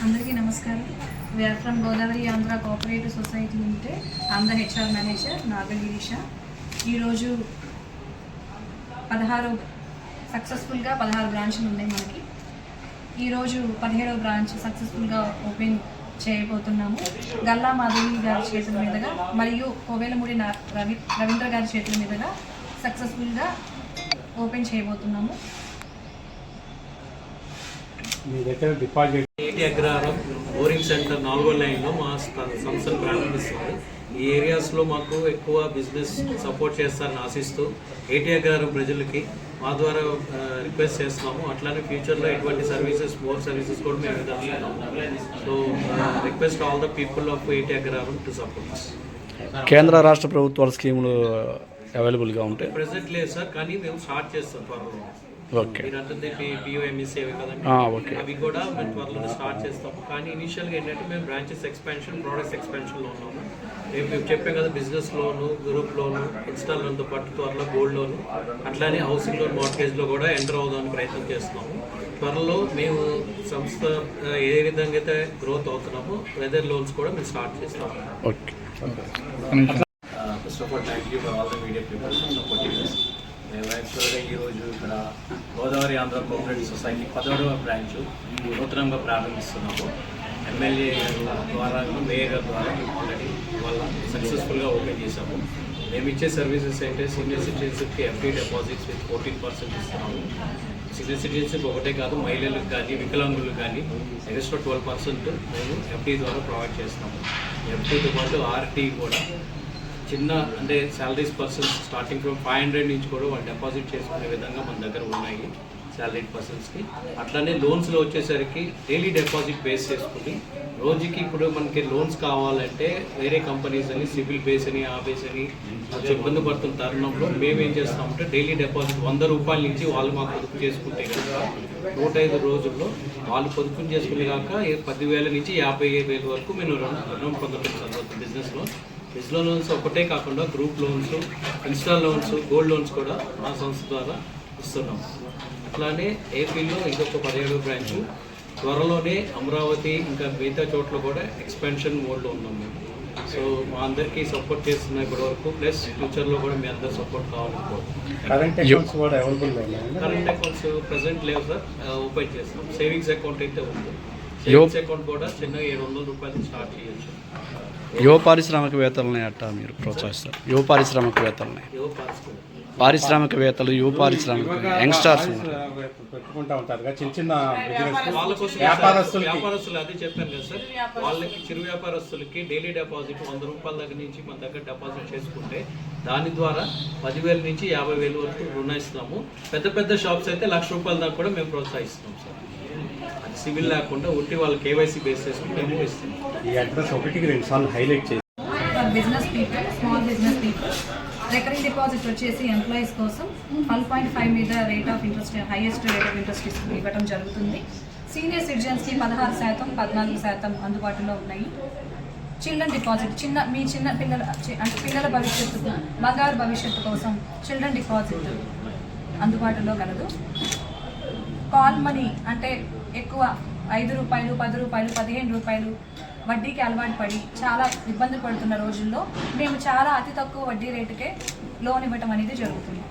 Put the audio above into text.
అందరికీ నమస్కారం. We are from Godavari Andhra cooperative society limited. I'm the HR manager Nagagirisha. ఈరోజు 16 సక్సెస్ఫుల్గా 16 బ్రాంచ్లు ఉన్నాయి మనకి. ఈరోజు 17వ బ్రాంచ్ సక్సెస్ఫుల్గా ఓపెన్ చేయబోతున్నాము. గల్లా మాధవి గారి చేతుల మీదుగా మరియు కోవేలమూడి రవీంద్ర గారి చేతుల మీదుగా సక్సెస్ఫుల్గా ఓపెన్ చేయబోతున్నాము. మీ దగ్గర డిపాజిట్ ఏటీ అగ్రహారం బోరింగ్ సెంటర్ 4వ లైన్లో మా సంస్థను ప్రారంభిస్తుంది. ఈ ఏరియాస్లో మాకు ఎక్కువ బిజినెస్ సపోర్ట్ చేస్తారని ఆశిస్తూ ఏటీ అగ్రహారం ప్రజలకి మా ద్వారా రిక్వెస్ట్ చేస్తున్నాము. అట్లానే ఫ్యూచర్లో ఎటువంటి సర్వీసెస్ మోర్ సర్వీసెస్ కూడా మేము ఇస్తున్నాము. So request all the people of ఏటీ అగ్రహారం టు సపోర్ట్. కేంద్ర రాష్ట్ర ప్రభుత్వాల స్కీములు అవైలబుల్గా ఉంటాయి. ప్రెసెంట్ లేదు సార్, కానీ మేము స్టార్ట్ చేస్తాం త్వరలో. ఓకే, మీరు అంటే పిఓఎంఈసీ అవి కదండి, అవి కూడా మేము త్వరలో స్టార్ట్ చేస్తాము. కానీ ఇనిషియల్గా ఏంటంటే మేము బ్రాంచెస్ ఎక్స్పాన్షన్, ప్రొడక్ట్స్ ఎక్స్పాన్షన్లో ఉన్నాము. మేము చెప్పాం కదా, బిజినెస్ లోను, గ్రూప్ లోను, ఇన్స్టాల్ లోన్తో పాటు త్వరలో గోల్డ్ లోను, అట్లానే హౌసింగ్ లోన్, మార్ట్గేజ్లో కూడా ఎంటర్ అవుదామని ప్రయత్నం చేస్తున్నాము. త్వరలో మేము సంస్థ ఏ విధంగా అయితే గ్రోత్ అవుతున్నామో వెదర్ లోన్స్ కూడా మేము స్టార్ట్ చేస్తాము. Okay. First of all thank you for all the media people supporting us. మేము యాక్చువల్గా ఈరోజు ఇక్కడ గోదావరి ఆంధ్ర కోఆపరేటివ్ సొసైటీ 10వ బ్రాంచ్ నూతనంగా ప్రారంభిస్తున్నాము. ఎమ్మెల్యే ద్వారా, మేయర్ గారి ద్వారా ఆల్రెడీ వాళ్ళ సక్సెస్ఫుల్గా ఓపెన్ చేశాము. మేము ఇచ్చే సర్వీసెస్ అంటే సీనియర్ సిటిజన్స్కి ఎఫ్డీ డిపాజిట్స్ విత్ 14% ఇస్తున్నాము. సీనియర్ సిటిజన్స్కి ఒకటే కాదు, మహిళలకు కానీ వికలాంగులకు కానీ ఎక్స్ట్రా 12% మేము ఎఫ్డీ ద్వారా ప్రొవైడ్ చేస్తున్నాము. ఎఫ్డీతో పాటు ఆర్టీ కూడా చిన్న అంటే శాలరీస్ పర్సన్స్ స్టార్టింగ్ ఫ్రమ్ 500 నుంచి కూడా వాళ్ళు డిపాజిట్ చేసుకునే విధంగా మన దగ్గర ఉన్నాయి శాలరీడ్ పర్సన్స్కి. అట్లానే లోన్స్లో వచ్చేసరికి డైలీ డిపాజిట్ బేస్ చేసుకుని రోజుకి ఇప్పుడు మనకి లోన్స్ కావాలంటే వేరే కంపెనీస్ అని సివిల్ బేస్ అని ఆ బేస్ అని కొంచెం ఇబ్బంది పడుతున్న తరుణంలో మేము ఏం చేస్తామంటే డైలీ డిపాజిట్ 100 రూపాయల నుంచి వాళ్ళు మాకు పొదుపు చేసుకుంటే కనుక 105 రోజుల్లో వాళ్ళు పొదుపు చేసుకునే కాక 10,000 నుంచి 50,000 వరకు మేము రుణం పొందడం జరుగుతుంది. బిజినెస్ లోన్స్ ఒకటే కాకుండా group loans, install loans, gold loans కూడా మా సంస్థ ద్వారా ఇస్తున్నాం. అట్లానే ఏపీలో ఇంకొక 17వ బ్రాంచ్ త్వరలోనే అమరావతి ఇంకా మిగతా చోట్ల కూడా ఎక్స్పాన్షన్ మోడ్లో ఉన్నాం మేము. సో మా అందరికీ సపోర్ట్ చేస్తున్న ఇప్పటి వరకు, ప్లస్ ఫ్యూచర్లో కూడా మీ అందరు సపోర్ట్ కావాలనుకోవచ్చు. కరెంట్ అకౌంట్స్ కూడా అవైలబుల్ ఉన్నాయి. కరెంట్ అకౌంట్స్ ప్రెసెంట్ లేవు సార్, ఓపెన్ చేస్తాం. సేవింగ్స్ అకౌంట్ అయితే ఉంది. సేవింగ్స్ అకౌంట్ కూడా చిన్నగా 700 రూపాయలు స్టార్ట్ చేయొచ్చు. యువ పారిశ్రామికవేత్తలని అట్టా మీరు ప్రోత్సహిస్తారు? యువ పారిశ్రామికవేత్తలని, పారిశ్రామికవేత్తలు, యువ పారిశ్రామిక యంగ్స్టర్స్ పెట్టుకుంటా ఉంటారు కదా, చిన్న చిన్న వాళ్ళ కోసం వ్యాపారస్తులు అదే చెప్పాను కదా సార్, వాళ్ళకి చిరు వ్యాపారస్తులకి డైలీ డిపాజిట్ 100 రూపాయల దగ్గర నుంచి మన దగ్గర డిపాజిట్ చేసుకుంటే దాని ద్వారా 10,000 నుంచి 50,000 వరకు రుణం ఇస్తాము. పెద్ద పెద్ద షాప్స్ అయితే 1,00,000 రూపాయల దాకా కూడా మేము ప్రోత్సహిస్తున్నాం సార్. అది సివిల్ లేకుండా ఉట్టి వాళ్ళు కేవైసీ బేస్ చేసుకుని మేము ఇస్తాం. ఈ అడ్రస్ 1-2 సార్లు హైలైట్ చేసి business people, small business people recurring deposit వచ్చేసి ఎంప్లాయీస్ కోసం 12.5 మీద rate of interest, highest rate of interest ఇవ్వడం జరుగుతుంది. సీనియర్ సిటిజన్స్కి 16%, 14% అందుబాటులో ఉన్నాయి. చిల్డ్రన్ డిపాజిట్ మీ చిన్న పిల్లల అంటే పిల్లల భవిష్యత్తుకు, బంగారు భవిష్యత్తు కోసం చిల్డ్రన్ డిపాజిట్ అందుబాటులో కలదు. కాల్ మనీ అంటే ఎక్కువ 5 రూపాయలు, 10 రూపాయలు, 15 రూపాయలు వడ్డీకి అలవాటు పడి చాలా ఇబ్బంది పడుతున్న రోజుల్లో మేము చాలా అతి తక్కువ వడ్డీ రేటుకే లోన్ ఇవ్వటం అనేది జరుగుతుంది.